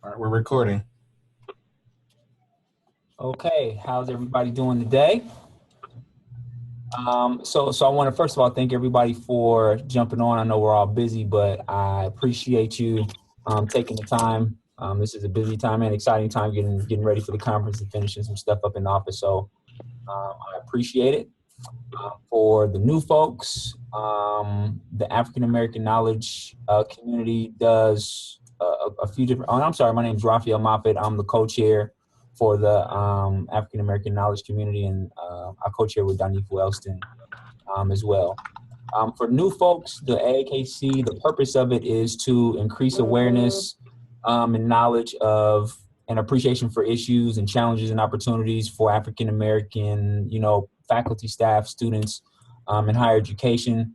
All right, we're recording. Okay, how's everybody doing today? So I want to first of all thank everybody for jumping on. I know we're all busy, but I appreciate you taking the time. This is a busy time and exciting time getting ready for the conference and finishing some stuff up in the office. So I appreciate it. For the new folks, the African American Knowledge Community does a few different. Oh, I'm sorry, my name is Raphael Moffitt. I'm the co-chair for the African American Knowledge Community, and I co-chair with Danifu Elston as well. For new folks, the AAKC, the purpose of it is to increase awareness and knowledge of and appreciation for issues and challenges and opportunities for African American, faculty, staff, students in higher education.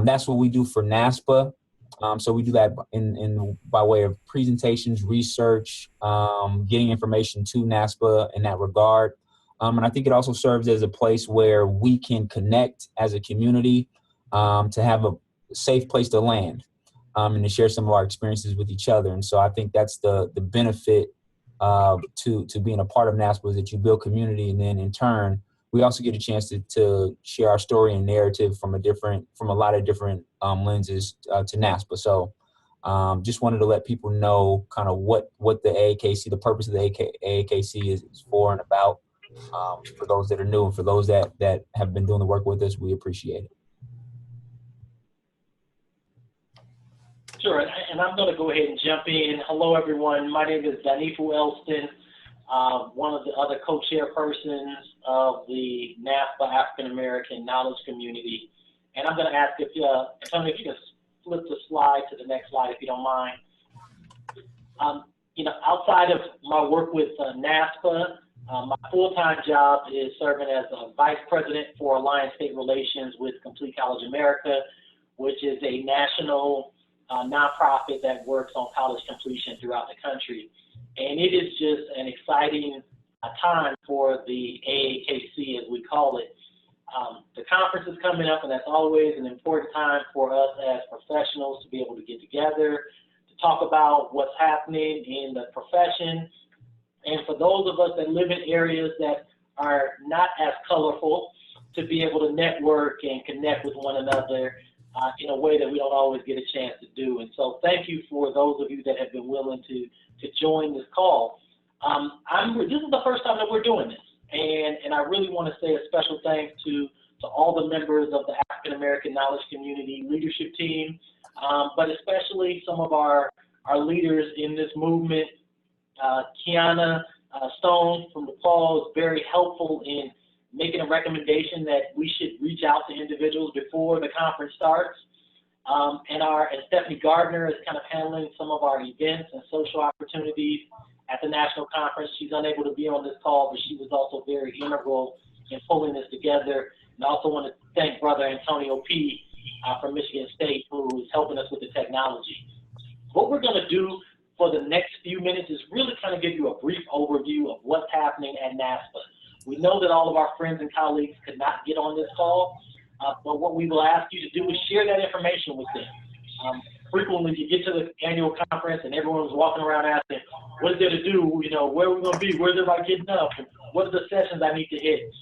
That's what we do for NASPA. So we do that in by way of presentations, research, getting information to NASPA in that regard. And I think it also serves as a place where we can connect as a community to have a safe place to land and to share some of our experiences with each other. And so I think that's the benefit to being a part of NASPA, is that you build community, and then in turn, we also get a chance to share our story and narrative from a lot of different lenses to NASPA. So just wanted to let people know kind of what the AAKC, the purpose of the AAKC is for and about. For those that are new and for those that have been doing the work with us, we appreciate it. Sure, and I'm going to go ahead and jump in. Hello, everyone. My name is Danifu Elston, one of the other co-chairpersons of the NASPA African American Knowledge Community. And I'm going to ask Antonio, if you can flip the slide to the next slide, if you don't mind. Outside of my work with NASPA, my full-time job is serving as a vice president for Alliance State Relations with Complete College America, which is a national nonprofit that works on college completion throughout the country. And it is just an exciting time for the AAKC, as we call it. The conference is coming up, and that's always an important time for us as professionals to be able to get together, to talk about what's happening in the profession. And for those of us that live in areas that are not as colorful, to be able to network and connect with one another in a way that we don't always get a chance to do. And so thank you for those of you that have been willing to join this call. This is the first time that we're doing this. And I really want to say a special thanks to all the members of the African American Knowledge Community leadership team, but especially some of our leaders in this movement. Kiana Stone from DePaul is very helpful in making a recommendation that we should reach out to individuals before the conference starts. And Stephanie Gardner is kind of handling some of our events and social opportunities at the national conference. She's unable to be on this call, but she was also very integral in pulling this together. And I also want to thank Brother Antonio P. From Michigan State, who is helping us with the technology. What we're going to do for the next few minutes is really kind of give you a brief overview of what's happening at NASPA. We know that all of our friends and colleagues could not get on this call, but what we will ask you to do is share that information with them. Frequently, you get to the annual conference and everyone's walking around asking, what is there to do? Where are we going to be? Where's everybody getting up? And what are the sessions I need to hit?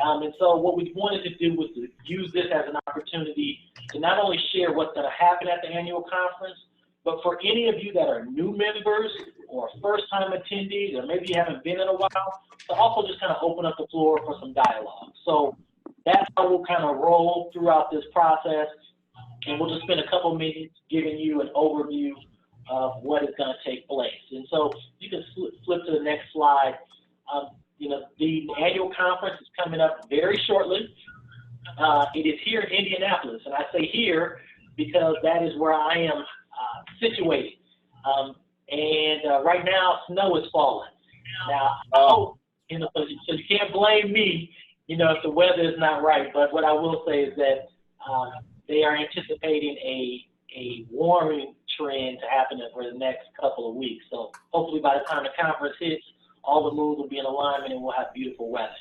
And so what we wanted to do was to use this as an opportunity to not only share what's going to happen at the annual conference, but for any of you that are new members or first-time attendees, or maybe you haven't been in a while, to also just kind of open up the floor for some dialogue. So that's how we'll kind of roll throughout this process, and we'll just spend a couple minutes giving you an overview of what is going to take place. And so you can flip to the next slide. The annual conference is coming up very shortly. It is here in Indianapolis, and I say here because that is where I am situated. Right now, snow is falling. Now, so you can't blame me, if the weather is not right. But what I will say is that they are anticipating a warming trend to happen for the next couple of weeks. So hopefully by the time the conference hits, all the moons will be in alignment and we'll have beautiful weather.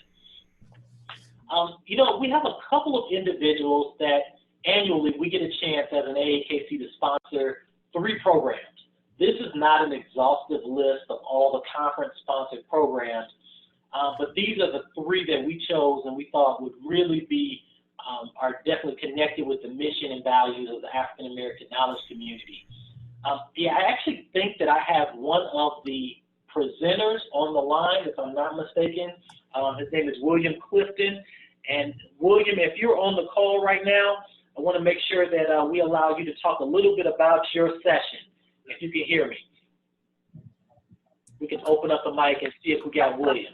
We have a couple of individuals that annually we get a chance as an AAKC to sponsor 3 programs. This is not an exhaustive list of all the conference-sponsored programs, but these are the 3 that we chose and we thought would really be, are definitely connected with the mission and values of the African American knowledge community. Yeah, I actually think that I have one of the presenters on the line, if I'm not mistaken. His name is William Clifton. And William, if you're on the call right now, I want to make sure that we allow you to talk a little bit about your session, if you can hear me. We can open up the mic and see if we got William.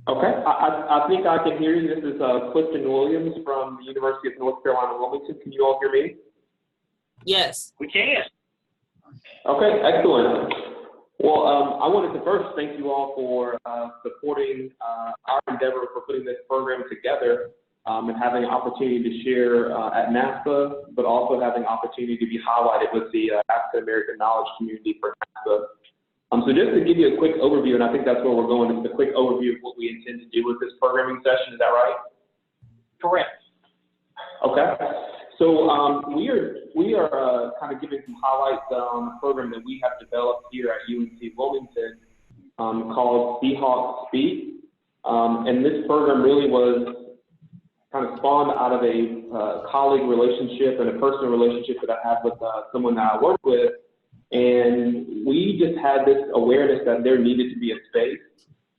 Okay, I think I can hear you. This is Clifton Williams from the University of North Carolina, Wilmington. Can you all hear me? Yes. We can. Okay, excellent. Well, I wanted to first thank you all for supporting our endeavor for putting this program together and having an opportunity to share at NASPA, but also having an opportunity to be highlighted with the African American knowledge community for NASPA. So just to give you a quick overview, and I think that's where we're going, is a quick overview of what we intend to do with this programming session. Is that right? Correct. Okay. So we are kind of giving some highlights on a program that we have developed here at UNC Wilmington called Seahawks Speak. And this program really was kind of spawned out of a colleague relationship and a personal relationship that I had with someone that I work with. And we just had this awareness that there needed to be a space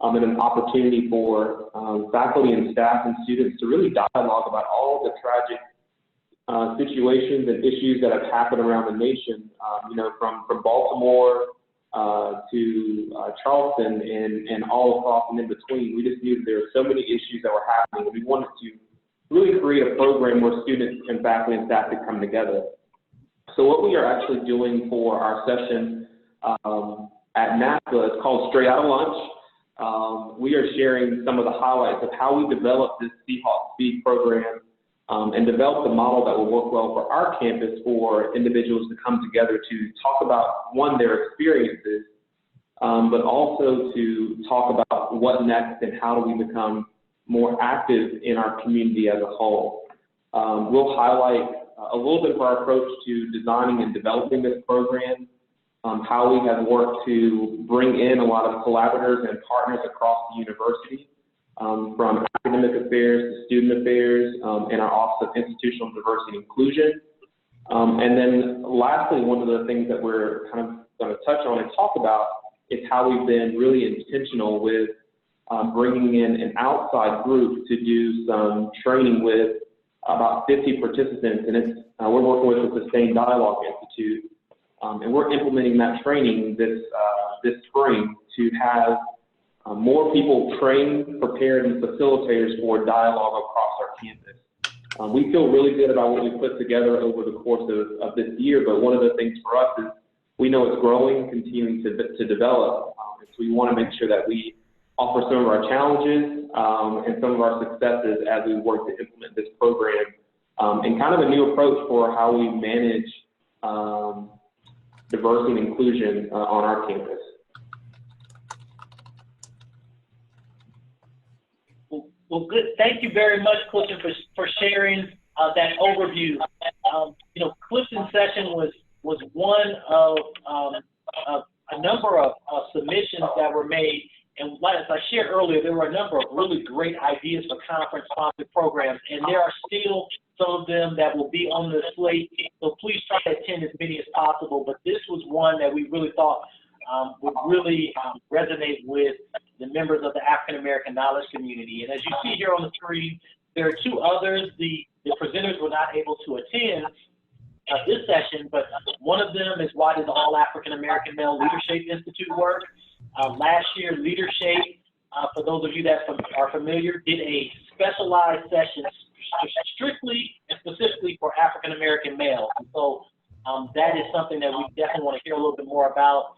and an opportunity for faculty and staff and students to really dialogue about all the tragic situations and issues that have happened around the nation, you know, from Baltimore to Charleston and all across and in between. We just knew that there were so many issues that were happening. We wanted to really create a program where students and faculty and staff could come together. So what we are actually doing for our session at NASPA is called Straight Out of Lunch. We are sharing some of the highlights of how we developed this Seahawks Speak program and developed a model that will work well for our campus for individuals to come together to talk about, one, their experiences, but also to talk about what next and how do we become more active in our community as a whole. We'll highlight a little bit of our approach to designing and developing this program, how we have worked to bring in a lot of collaborators and partners across the university, from academic affairs to student affairs, and our Office of Institutional Diversity and Inclusion. And then lastly, one of the things that we're kind of going to touch on and talk about is how we've been really intentional with bringing in an outside group to do some training with about 50 participants, and it's, we're working with the Sustained Dialogue Institute, and we're implementing that training this spring to have more people trained, prepared, and facilitators for dialogue across our campus. We feel really good about what we put together over the course of this year, but one of the things for us is we know it's growing, continuing to develop, and so we want to make sure that we offer some of our challenges and some of our successes as we work to implement this program, and kind of a new approach for how we manage diversity and inclusion on our campus. Well, good. Thank you very much, Clifton, for sharing that overview. You know, Clifton's session was one of a number of submissions that were made. And as I shared earlier, there were a number of really great ideas for conference-sponsored programs, and there are still some of them that will be on the slate. So please try to attend as many as possible. But this was one that we really thought would really resonate with the members of the African American knowledge community. And as you see here on the screen, there are 2 others. The presenters were not able to attend this session, but one of them is why does All African American Male Leadership Institute work? Last year, Leadership, for those of you that are familiar, did a specialized session strictly and specifically for African American males. And so that is something that we definitely want to hear a little bit more about.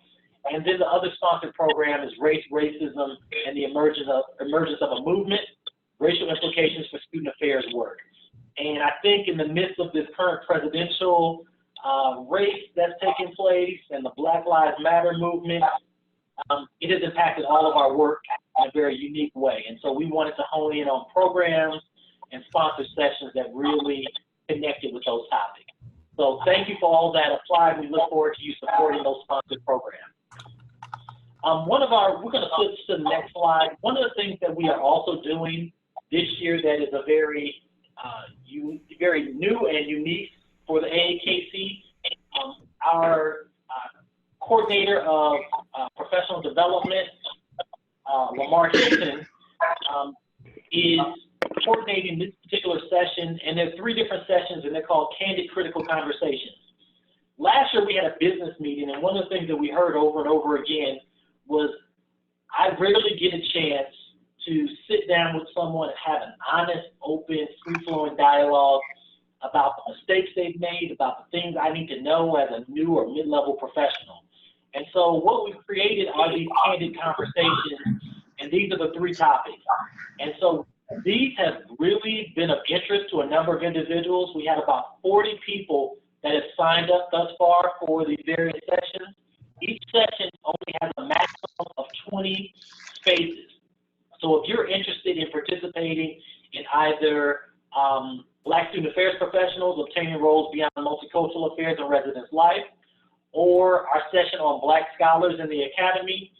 And then the other sponsored program is Race, Racism, and the Emergence of a Movement, Racial Implications for Student Affairs Work. And I think in the midst of this current presidential race that's taking place and the Black Lives Matter movement, it has impacted all of our work in a very unique way. And so we wanted to hone in on programs and sponsor sessions that really connected with those topics. So thank you for all that applied. We look forward to you supporting those sponsored programs. We're going to switch to the next slide. One of the things that we are also doing this year that is a very new and unique for the AAKC, our coordinator of professional development, Lamar Hinton, is coordinating this particular session, and there are 3 different sessions, and they're called Candid Critical Conversations. Last year we had a business meeting, and one of the things that we heard over and over again was I rarely get a chance to sit down with someone and have an honest, open, free-flowing dialogue about the mistakes they've made, about the things I need to know as a new or mid-level professional. And so what we've created are these candid conversations, and these are the 3 topics. And so these have really been of interest to a number of individuals. We had about 40 people that have signed up thus far for these various sessions. Each session only has a maximum of 20 spaces. So if you're interested in participating in either Black Student Affairs professionals obtaining roles beyond multicultural affairs and residence life, or our session on Black scholars in the academy,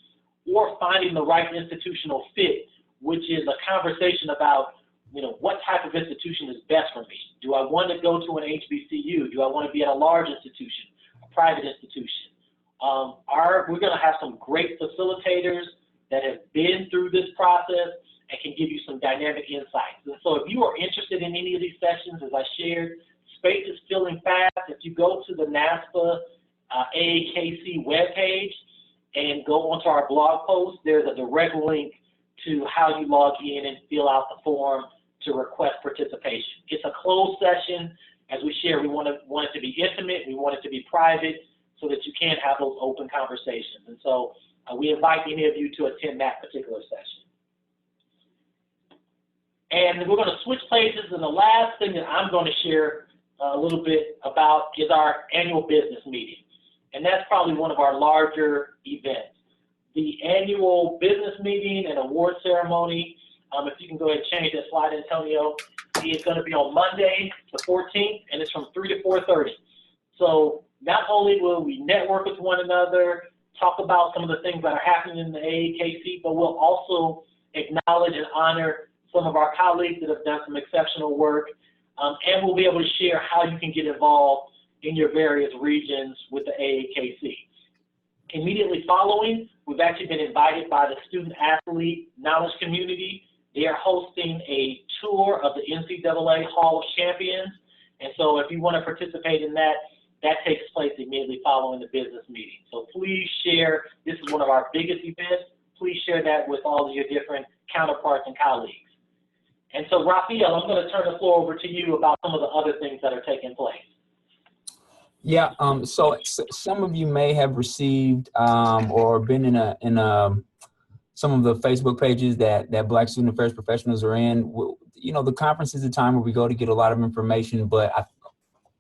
or finding the right institutional fit, which is a conversation about, what type of institution is best for me? Do I want to go to an HBCU? Do I want to be at a large institution, a private institution? We're going to have some great facilitators that have been through this process and can give you some dynamic insights. And so if you are interested in any of these sessions, as I shared, space is filling fast. If you go to the NASPA AAKC webpage and go onto our blog post, there's a direct link to how you log in and fill out the form to request participation. It's a closed session. As we share, we want it to be intimate. We want it to be private so that you can have those open conversations. And so we invite any of you to attend that particular session. And we're going to switch places, and the last thing that I'm going to share a little bit about is our annual business meeting. And that's probably one of our larger events. The annual business meeting and award ceremony, if you can go ahead and change that slide, Antonio, is going to be on Monday, the 14th, and it's from 3 to 4:30. So not only will we network with one another, talk about some of the things that are happening in the AAKC, but we'll also acknowledge and honor some of our colleagues that have done some exceptional work, and we'll be able to share how you can get involved in your various regions with the AAKC. Immediately following, we've actually been invited by the student athlete knowledge community. They are hosting a tour of the NCAA Hall of Champions. And so if you want to participate in that, that takes place immediately following the business meeting. So please share, this is one of our biggest events. Please share that with all of your different counterparts and colleagues. And so Raphael, I'm going to turn the floor over to you about some of the other things that are taking place. Yeah, so some of you may have received or been in some of the Facebook pages that Black Student Affairs professionals are in. You know, the conference is a time where we go to get a lot of information, but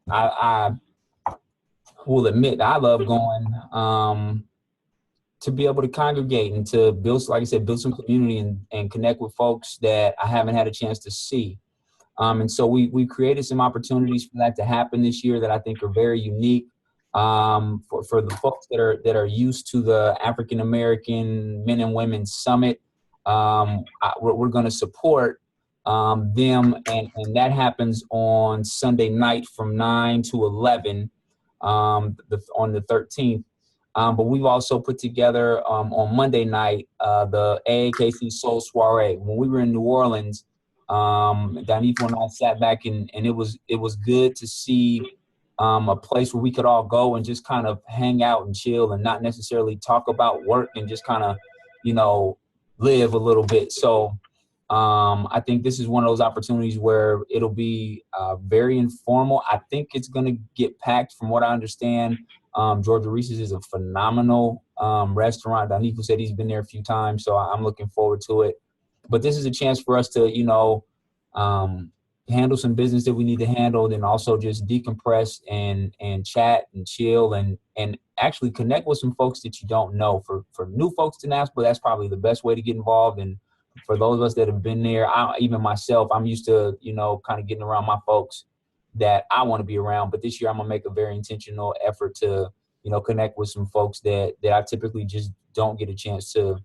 I will admit I love going to be able to congregate and to build, like I said, build some community and connect with folks that I haven't had a chance to see. And so we created some opportunities for that to happen this year that I think are very unique for the folks that are used to the African American Men and Women Summit. We're going to support them, and that happens on Sunday night from 9 to 11 on the 13th. But we've also put together on Monday night the AAKC Soul Soiree. When we were in New Orleans, Danifo and I sat back and it was good to see a place where we could all go and just kind of hang out and chill and not necessarily talk about work and just kind of, you know, live a little bit. So I think this is one of those opportunities where it'll be very informal. I think it's going to get packed from what I understand. Georgia Reese's is a phenomenal restaurant. Danifo said he's been there a few times, so I'm looking forward to it. But this is a chance for us to, you know, handle some business that we need to handle, and also just decompress and chat and chill and actually connect with some folks that you don't know. For new folks to NASPA, that's probably the best way to get involved. And for those of us that have been there, even myself, I'm used to, you know, kind of getting around my folks that I want to be around. But this year I'm gonna make a very intentional effort to, connect with some folks that I typically just don't get a chance to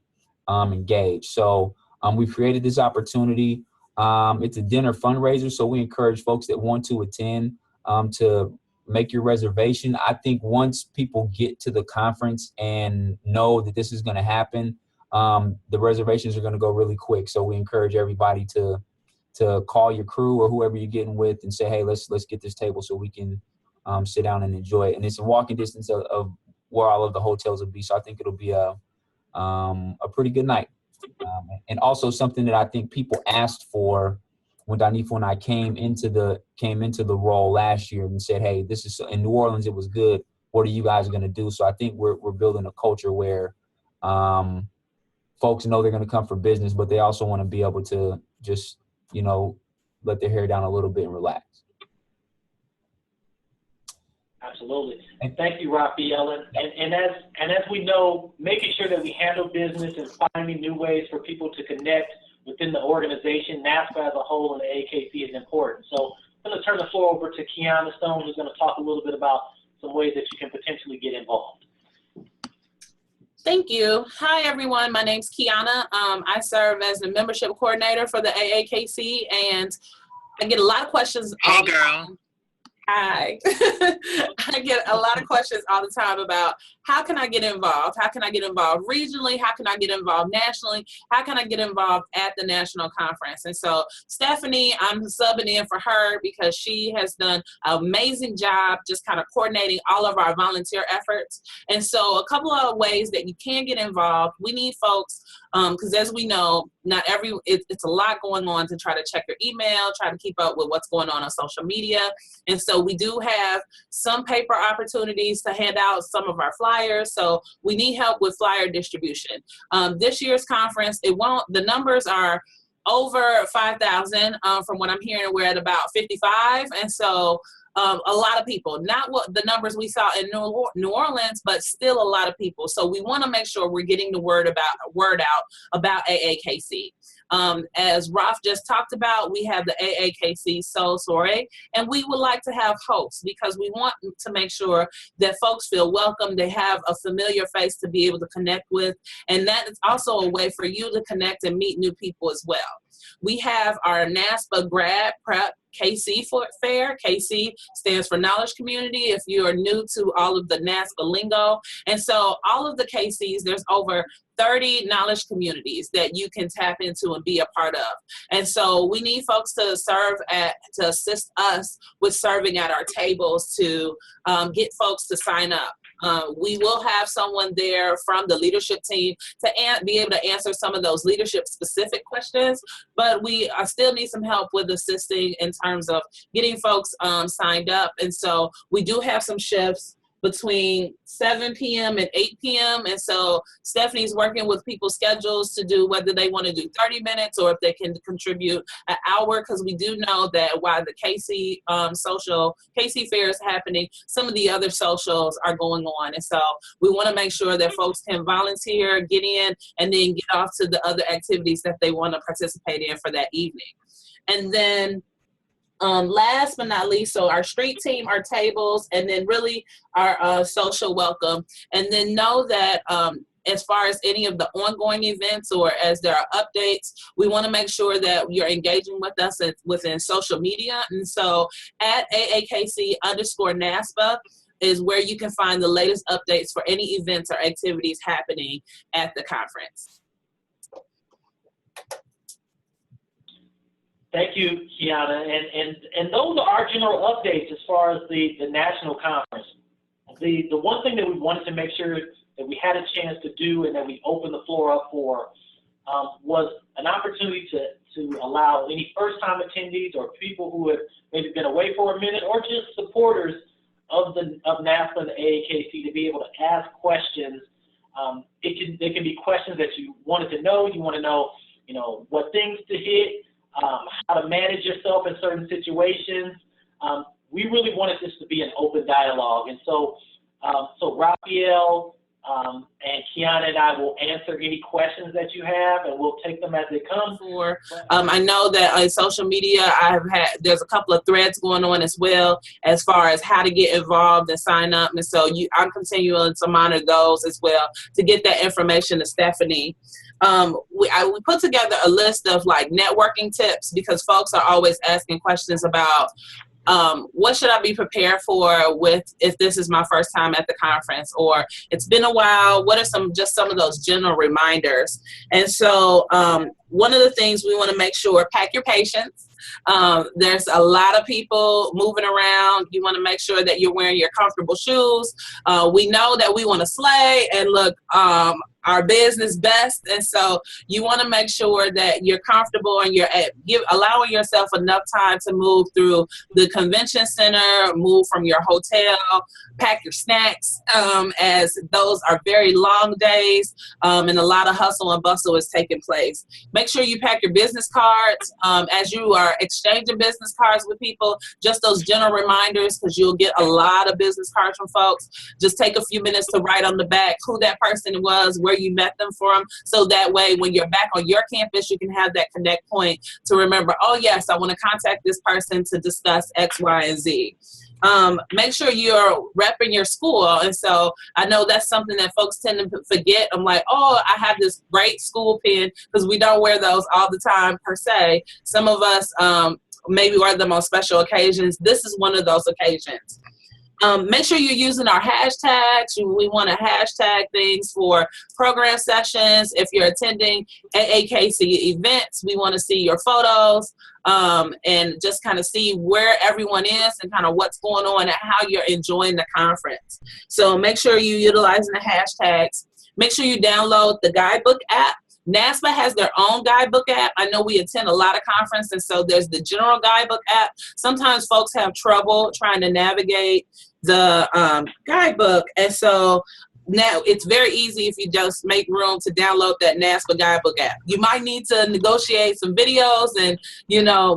engage. So we've created this opportunity. It's a dinner fundraiser, so we encourage folks that want to attend to make your reservation. I think once people get to the conference and know that this is going to happen, the reservations are going to go really quick. So we encourage everybody to call your crew or whoever you're getting with and say, hey, let's get this table so we can sit down and enjoy it. And it's in walking distance of where all of the hotels will be. So I think it'll be a pretty good night. And also something that I think people asked for when Danifo and I came into the role last year and said, hey, this is in New Orleans, it was good. What are you guys going to do? So I think we're building a culture where folks know they're going to come for business, but they also want to be able to just, let their hair down a little bit and relax. Absolutely. Thank you, Raphael. And as we know, making sure that we handle business and finding new ways for people to connect within the organization, NASPA as a whole and the AAKC is important. So I'm going to turn the floor over to Kiana Stone, who's going to talk a little bit about some ways that you can potentially get involved. Thank you. Hi, everyone. My name's Kiana. I serve as the membership coordinator for the AAKC, and I get a lot of questions. Hey, girl. Hi. I get a lot of questions all the time about how can I get involved? How can I get involved regionally? How can I get involved nationally? How can I get involved at the national conference? And so Stephanie, I'm subbing in for her because she has done an amazing job just kind of coordinating all of our volunteer efforts. And so a couple of ways that you can get involved. We need folks, because as we know, it's a lot going on to try to check your email, try to keep up with what's going on social media. And so we do have some paper opportunities to hand out some of our flyers. So we need help with flyer distribution. This year's conference, the numbers are over 5,000. From what I'm hearing, we're at about 55. And so a lot of people, not what the numbers we saw in New Orleans, but still a lot of people. So we want to make sure we're getting the word out about AAKC. As Ralph just talked about, we have the AAKC Soul Soiree, and we would like to have hosts because we want to make sure that folks feel welcome. They have a familiar face to be able to connect with, and that is also a way for you to connect and meet new people as well. We have our NASPA Grad Prep KC Fair. KC stands for Knowledge Community if you are new to all of the NASPA lingo. And so all of the KCs, there's over 30 knowledge communities that you can tap into and be a part of. And so we need folks to assist us with serving at our tables to get folks to sign up. We will have someone there from the leadership team to be able to answer some of those leadership specific questions, but we still need some help with assisting in terms of getting folks signed up. And so we do have some shifts between 7 p.m. and 8 p.m. And so Stephanie's working with people's schedules to do whether they want to do 30 minutes or if they can contribute an hour, because we do know that while the KC KC Fair is happening, some of the other socials are going on. And so we want to make sure that folks can volunteer, get in, and then get off to the other activities that they want to participate in for that evening. And then last but not least, so our street team, our tables, and then really our social welcome. And then know that as far as any of the ongoing events or as there are updates, we want to make sure that you're engaging with us within social media. And so at AAKC_NASPA is where you can find the latest updates for any events or activities happening at the conference. Thank you, Kiana. And those are our general updates as far as the national conference. The one thing that we wanted to make sure that we had a chance to do and that we opened the floor up for was an opportunity to allow any first-time attendees or people who have maybe been away for a minute or just supporters of NASPA and the AAKC to be able to ask questions. They can be questions that you wanted to know. You want to know, what things to hit, how to manage yourself in certain situations. We really wanted this to be an open dialogue. And so Raphael, And Kiana and I will answer any questions that you have, and we'll take them as they come. I know that on social media, there's a couple of threads going on as well as far as how to get involved and sign up. And so I'm continuing to monitor those as well to get that information to Stephanie. We put together a list of like networking tips because folks are always asking questions about what should I be prepared for if this is my first time at the conference, or it's been a while, what are some of those general reminders? And so one of the things we want to make sure, pack your patience. There's a lot of people moving around. You want to make sure that you're wearing your comfortable shoes. We know that we want to slay and look our business best, and so you want to make sure that you're comfortable and you're allowing yourself enough time to move through the convention center, move from your hotel, pack your snacks, as those are very long days, and a lot of hustle and bustle is taking place. Make sure you pack your business cards as you are exchanging business cards with people, just those general reminders, because you'll get a lot of business cards from folks. Just take a few minutes to write on the back who that person was, where you met them from, so that way when you're back on your campus, you can have that connect point to remember, oh yes, I want to contact this person to discuss X, Y, and Z. Make sure you're repping your school. And so I know that's something that folks tend to forget. I'm like, oh, I have this great school pin, because we don't wear those all the time per se. Some of us maybe wear them on special occasions. This is one of those occasions. Make sure you're using our hashtags. We want to hashtag things for program sessions. If you're attending AAKC events, we want to see your photos and just kind of see where everyone is and kind of what's going on and how you're enjoying the conference. So make sure you're utilizing the hashtags. Make sure you download the guidebook app. NASPA has their own guidebook app. I know we attend a lot of conferences, so there's the general guidebook app. Sometimes folks have trouble trying to navigate the guidebook, and so now it's very easy if you just make room to download that NASPA guidebook app. You might need to negotiate some videos and,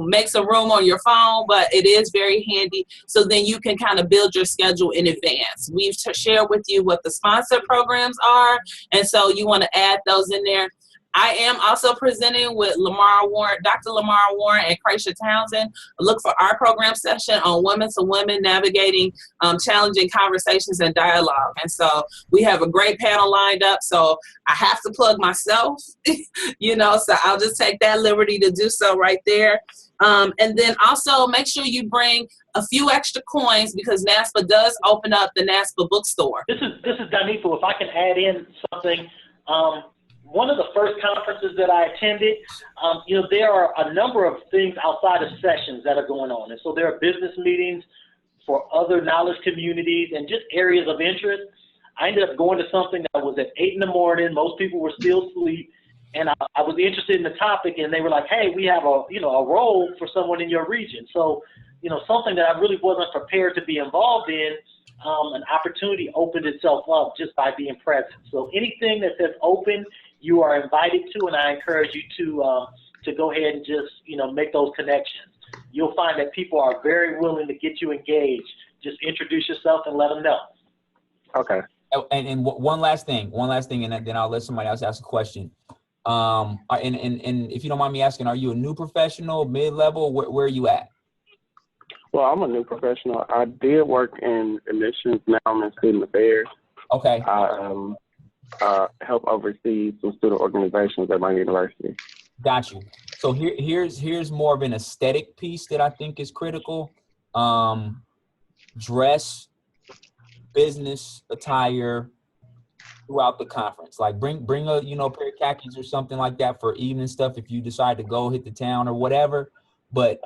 make some room on your phone, but it is very handy. So then you can kind of build your schedule in advance. We've shared with you what the sponsored programs are, and so you want to add those in there. I am also presenting with Dr. Lamar Warren and Kraisha Townsend. Look for our program session on women to women navigating challenging conversations and dialogue. And so we have a great panel lined up. So I have to plug myself, so I'll just take that liberty to do so right there. And then also make sure you bring a few extra coins, because NASPA does open up the NASPA bookstore. This is Danifo. If I can add in something, one of the first conferences that I attended, there are a number of things outside of sessions that are going on. And so there are business meetings for other knowledge communities and just areas of interest. I ended up going to something that was at 8 in the morning. Most people were still asleep. And I was interested in the topic, and they were like, hey, we have a role for someone in your region. So, something that I really wasn't prepared to be involved in, an opportunity opened itself up just by being present. So anything that says open, you are invited to, and I encourage you to go ahead and just, make those connections. You'll find that people are very willing to get you engaged. Just introduce yourself and let them know. Okay. And one last thing, and then I'll let somebody else ask a question. And if you don't mind me asking, are you a new professional, mid-level? Where are you at? Well, I'm a new professional. I did work in admissions. Now I'm in student affairs. Okay. I help oversee some student organizations at my university. Got you. So here's more of an aesthetic piece that I think is critical. Dress, business attire throughout the conference. Like bring a pair of khakis or something like that for evening stuff if you decide to go hit the town or whatever. But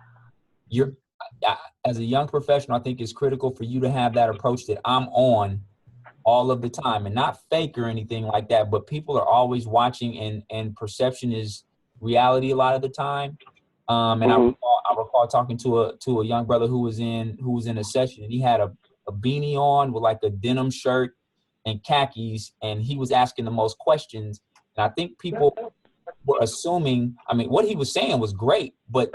as a young professional, I think it's critical for you to have that approach that I'm on all of the time, and not fake or anything like that, but people are always watching, and perception is reality a lot of the time. And I recall talking to a young brother who was in a session, and he had a beanie on with like a denim shirt and khakis, and he was asking the most questions. And I think people were assuming, what he was saying was great, but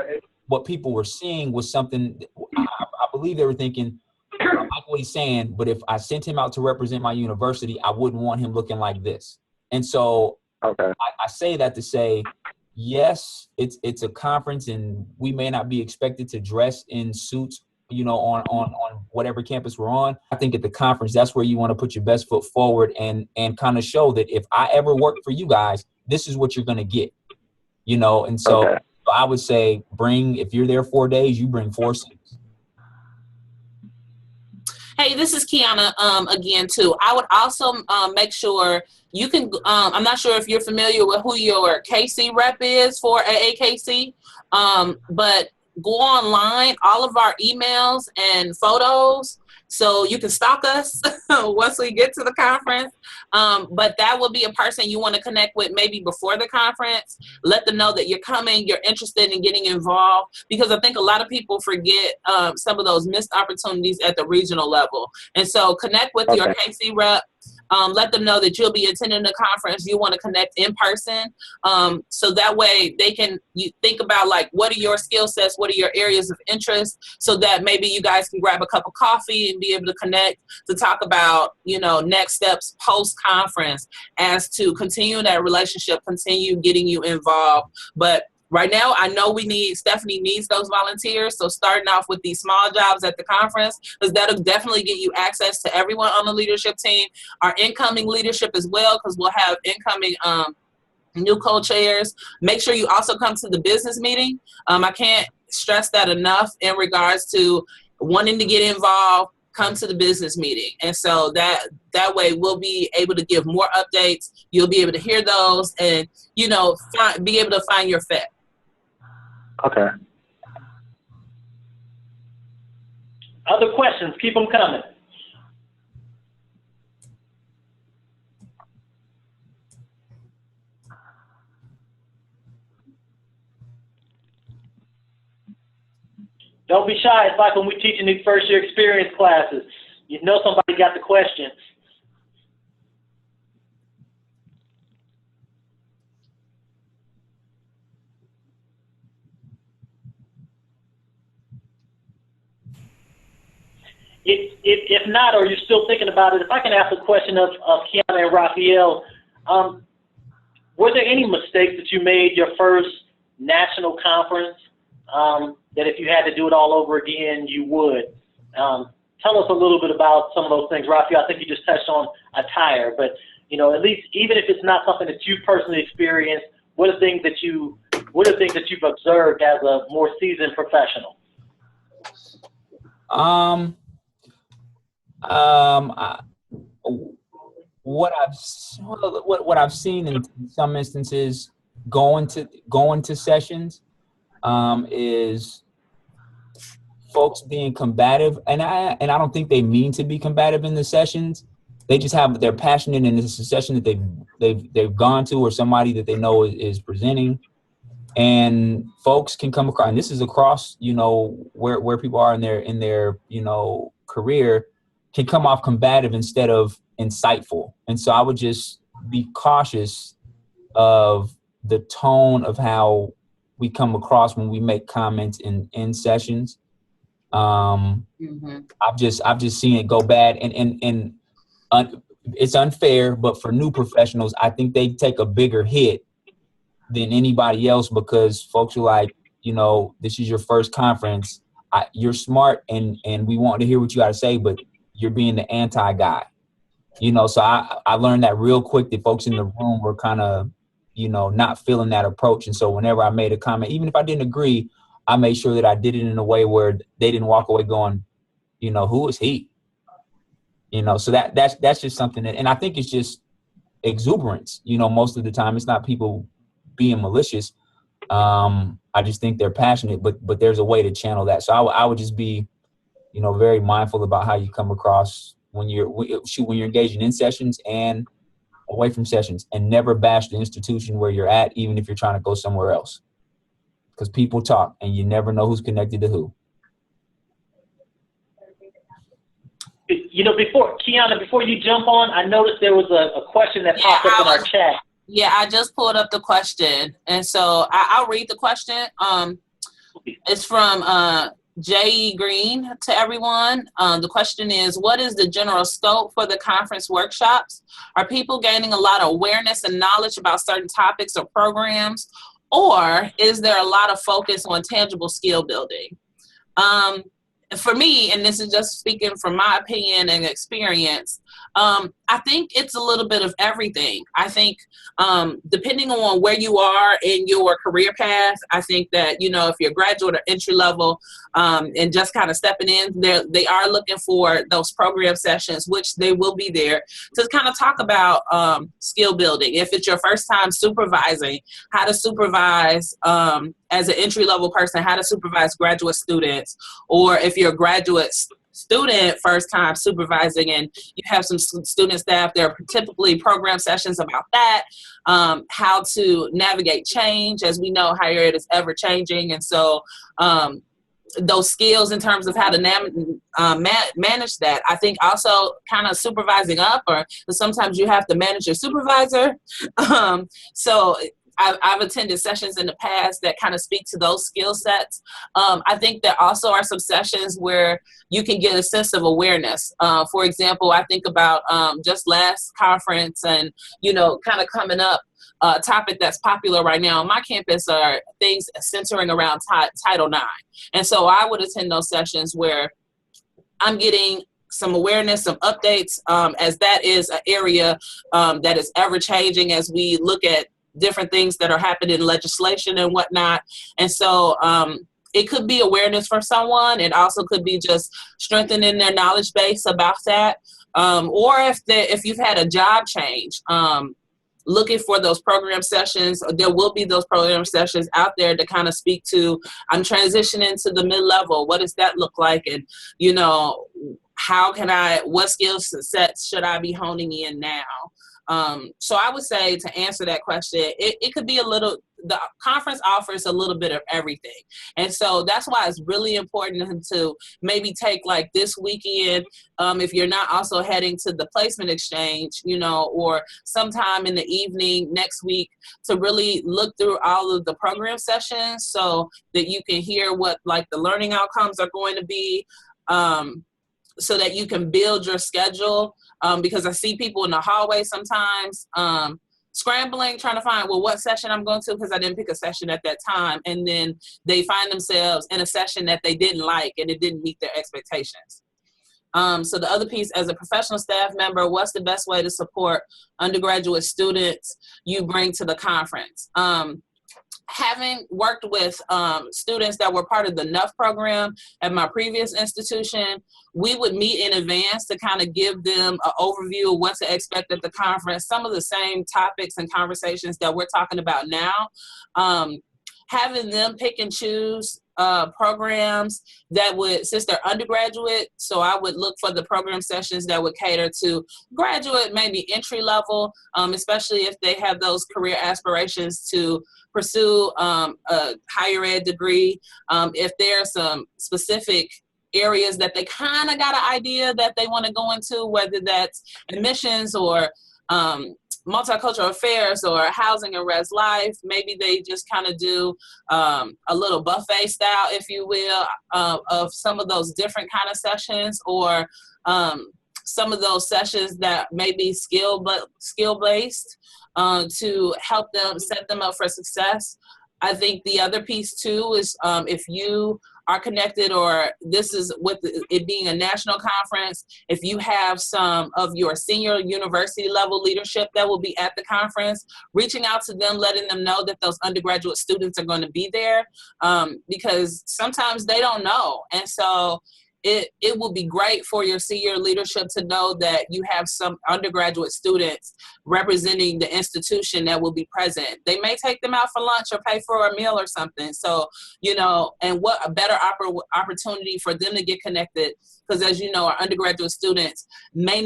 what people were seeing was something, I believe they were thinking, Michael what he's saying, but if I sent him out to represent my university, I wouldn't want him looking like this. And so I say that to say, yes, it's a conference and we may not be expected to dress in suits, on whatever campus we're on. I think at the conference, that's where you want to put your best foot forward and kind of show that if I ever work for you guys, this is what you're going to get, and so I would say if you're there 4 days, you bring 4 suits. Hey, this is Kiana again, too. I would also make sure you can, I'm not sure if you're familiar with who your KC rep is for AAKC, but go online, all of our emails and photos, so you can stalk us once we get to the conference. But that will be a person you want to connect with maybe before the conference. Let them know that you're coming, you're interested in getting involved, because I think a lot of people forget some of those missed opportunities at the regional level. And so connect with your KC rep. Let them know that you'll be attending the conference. You want to connect in person. So that way you think about, like, what are your skill sets? What are your areas of interest? So that maybe you guys can grab a cup of coffee and be able to connect to talk about, next steps post-conference as to continue that relationship, continue getting you involved. But right now, I know Stephanie needs those volunteers. So starting off with these small jobs at the conference, because that'll definitely get you access to everyone on the leadership team, our incoming leadership as well, because we'll have incoming new co-chairs. Make sure you also come to the business meeting. I can't stress that enough in regards to wanting to get involved. Come to the business meeting. And so that way we'll be able to give more updates. You'll be able to hear those and, be able to find your fit. Okay. Other questions? Keep them coming. Don't be shy. It's like when we're teaching these first-year experience classes. You know somebody got the question. If not, or you're still thinking about it, if I can ask a question of Kiana and Raphael, were there any mistakes that you made your first national conference that if you had to do it all over again, you would? Tell us a little bit about some of those things. Raphael, I think you just touched on attire, but at least even if it's not something that you personally experienced, what are things that you've observed as a more seasoned professional? What I've seen in some instances going to sessions is folks being combative, and I don't think they mean to be combative in the sessions. They just they're passionate, and it's a session that they've gone to, or somebody that they know is presenting, and folks can come across, and this is across where people are in their career, can come off combative instead of insightful. And so I would just be cautious of the tone of how we come across when we make comments in sessions. I've just seen it go bad, and it's unfair, but for new professionals, I think they take a bigger hit than anybody else, because folks are like, this is your first conference. You're smart, and we want to hear what you got to say, but you're being the anti-guy. So I learned that real quick, that folks in the room were kind of, not feeling that approach. And so whenever I made a comment, even if I didn't agree, I made sure that I did it in a way where they didn't walk away going, who is he? So that's just something that, and I think it's just exuberance. Most of the time it's not people being malicious. I just think they're passionate, but there's a way to channel that. So I would just be, very mindful about how you come across when you're engaging in sessions and away from sessions, and never bash the institution where you're at, even if you're trying to go somewhere else, because people talk and you never know who's connected to who. Before you jump on, I noticed there was a question that popped up in our chat. Yeah, I just pulled up the question, and so I'll read the question. It's from J.E. Green to everyone. The question is, what is the general scope for the conference workshops? Are people gaining a lot of awareness and knowledge about certain topics or programs? Or is there a lot of focus on tangible skill building? For me, and this is just speaking from my opinion and experience, I think it's a little bit of everything. I think depending on where you are in your career path, I think that, you know, if you're graduate or entry level and just kind of stepping in, they are looking for those program sessions, which they will be there, to kind of talk about skill building. If it's your first time supervising, how to supervise as an entry level person, how to supervise graduate students, or if you're a graduate student first time supervising and you have some student staff, there are typically program sessions about that, how to navigate change. As we know, higher ed is ever changing, and so those skills in terms of how to manage that. I think also kind of supervising up, or sometimes you have to manage your supervisor. So I've attended sessions in the past that kind of speak to those skill sets. I think there also are some sessions where you can get a sense of awareness. For example, I think about just last conference and, you know, kind of coming up, a topic that's popular right now on my campus are things centering around Title IX. And so I would attend those sessions where I'm getting some awareness, some updates, as that is an area that is ever changing as we look at different things that are happening in legislation and whatnot. And so it could be awareness for someone. It also could be just strengthening their knowledge base about that. Or if you've had a job change, looking for those program sessions. There will be those program sessions out there to kind of speak to, I'm transitioning to the mid-level. What does that look like? And, you know, what skill sets should I be honing in now? So I would say, to answer that question, it could be the conference offers a little bit of everything. And so that's why it's really important to maybe take like this weekend, if you're not also heading to the placement exchange, you know, or sometime in the evening next week, to really look through all of the program sessions so that you can hear what like the learning outcomes are going to be, so that you can build your schedule. Because I see people in the hallway sometimes scrambling, trying to find, well, what session I'm going to, because I didn't pick a session at that time. And then they find themselves in a session that they didn't like and it didn't meet their expectations. So the other piece, as a professional staff member, what's the best way to support undergraduate students you bring to the conference? Having worked with students that were part of the NUF program at my previous institution, we would meet in advance to kind of give them an overview of what to expect at the conference, some of the same topics and conversations that we're talking about now. Having them pick and choose programs that would, since they're undergraduate, so I would look for the program sessions that would cater to graduate, maybe entry level, especially if they have those career aspirations to pursue a higher ed degree. If there are some specific areas that they kind of got an idea that they want to go into, whether that's admissions or multicultural affairs or housing and res life, maybe they just kind of do a little buffet style, if you will, of some of those different kind of sessions, or some of those sessions that may be skill-based to help them set them up for success. I think the other piece too is if you are connected, or this is with it being a national conference, if you have some of your senior university level leadership that will be at the conference, reaching out to them, letting them know that those undergraduate students are going to be there, because sometimes they don't know. And so it will be great for your senior leadership to know that you have some undergraduate students representing the institution that will be present. They may take them out for lunch or pay for a meal or something. So, you know, and what a better opportunity for them to get connected, because as you know, our undergraduate students may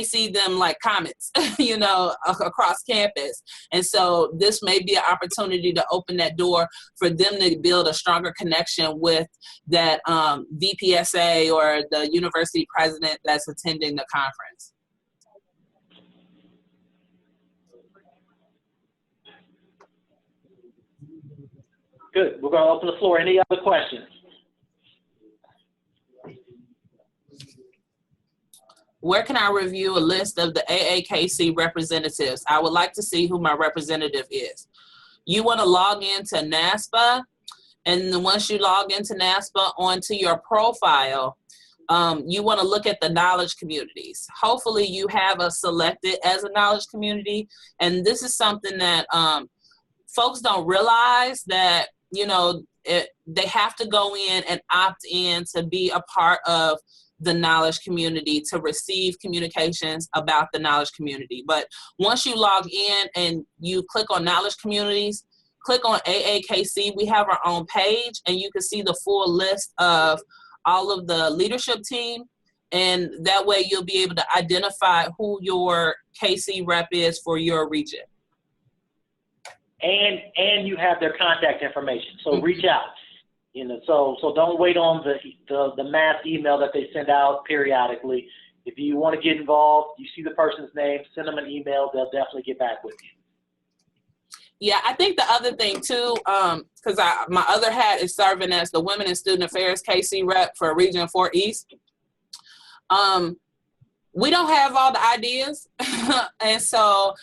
see them like comets, you know, across campus. And so this may be an opportunity to open that door for them to build a stronger connection with that VPSA or the university president that's attending the conference. Good. We're going to open the floor. Any other questions? Where can I review a list of the AAKC representatives? I would like to see who my representative is. You want to log into NASPA, and then once you log into NASPA onto your profile, you want to look at the knowledge communities. Hopefully you have us selected as a knowledge community, and this is something that folks don't realize, that, you know, they have to go in and opt in to be a part of the knowledge community, to receive communications about the knowledge community. But once you log in and you click on knowledge communities, click on AAKC, we have our own page, and you can see the full list of all of the leadership team. And that way you'll be able to identify who your KC rep is for your region. And you have their contact information, so reach out. You know, so don't wait on the mass email that they send out periodically. If you want to get involved, you see the person's name, send them an email. They'll definitely get back with you. Yeah, I think the other thing too, because my other hat is serving as the Women in Student Affairs KC rep for Region 4 East. We don't have all the ideas, and so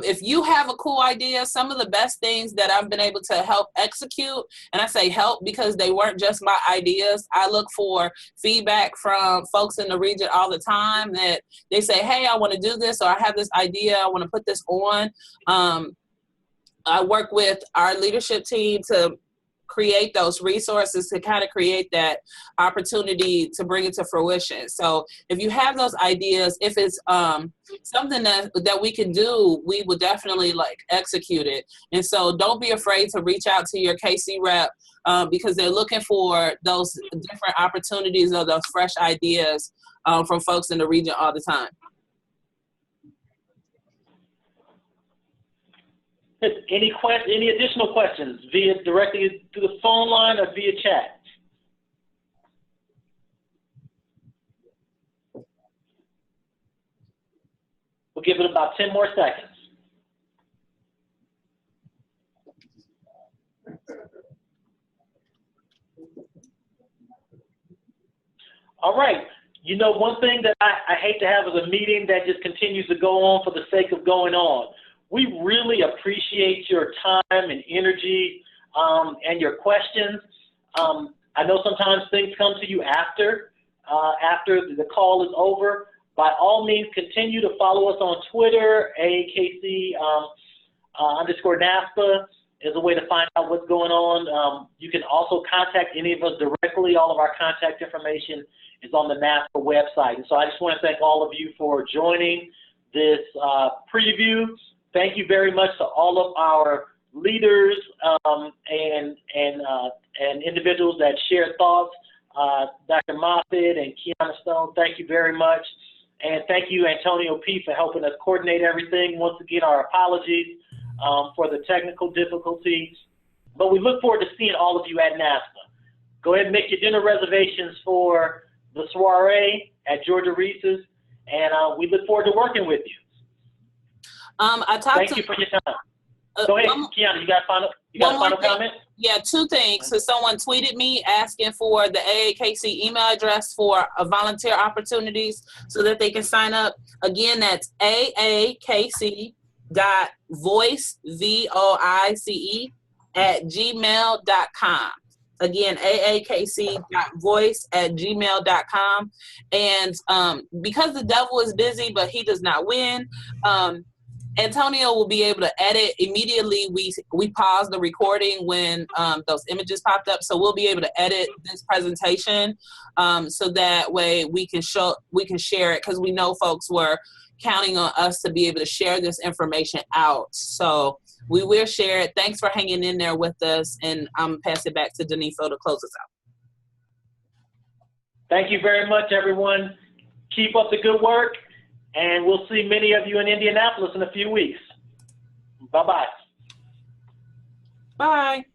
if you have a cool idea, some of the best things that I've been able to help execute, and I say help because they weren't just my ideas. I look for feedback from folks in the region all the time that they say, hey, I want to do this, or I have this idea, I want to put this on. I work with our leadership team to create those resources, to kind of create that opportunity to bring it to fruition. So if you have those ideas, if it's something that we can do, we will definitely like execute it. And so don't be afraid to reach out to your KC rep because they're looking for those different opportunities or those fresh ideas from folks in the region all the time. Any additional questions directly through the phone line or via chat? We'll give it about 10 more seconds. All right. You know, one thing that I hate to have is a meeting that just continues to go on for the sake of going on. We really appreciate your time and energy and your questions. I know sometimes things come to you after the call is over. By all means, continue to follow us on Twitter. AAKC _ NASPA is a way to find out what's going on. You can also contact any of us directly. All of our contact information is on the NASPA website. And so I just want to thank all of you for joining this preview. Thank you very much to all of our leaders and individuals that shared thoughts. Dr. Moffitt and Kiana Stone, thank you very much. And thank you, Antonio P., for helping us coordinate everything. Once again, our apologies for the technical difficulties. But we look forward to seeing all of you at NASPA. Go ahead and make your dinner reservations for the soiree at Georgia Reese's, and we look forward to working with you. Thank you for your time. Go ahead, Kiana, you got a final comment? Yeah, two things. So someone tweeted me asking for the AAKC email address for volunteer opportunities so that they can sign up. Again, that's aakc.voice, VOICE, @gmail.com. Again, aakc.voice@gmail.com. And because the devil is busy, but he does not win, Antonio will be able to edit immediately. We paused the recording when those images popped up, so we'll be able to edit this presentation so that way we can share it, because we know folks were counting on us to be able to share this information out. So we will share it. Thanks for hanging in there with us, and I'm pass it back to Denifo to close us out. Thank you very much, everyone. Keep up the good work. And we'll see many of you in Indianapolis in a few weeks. Bye-bye. Bye.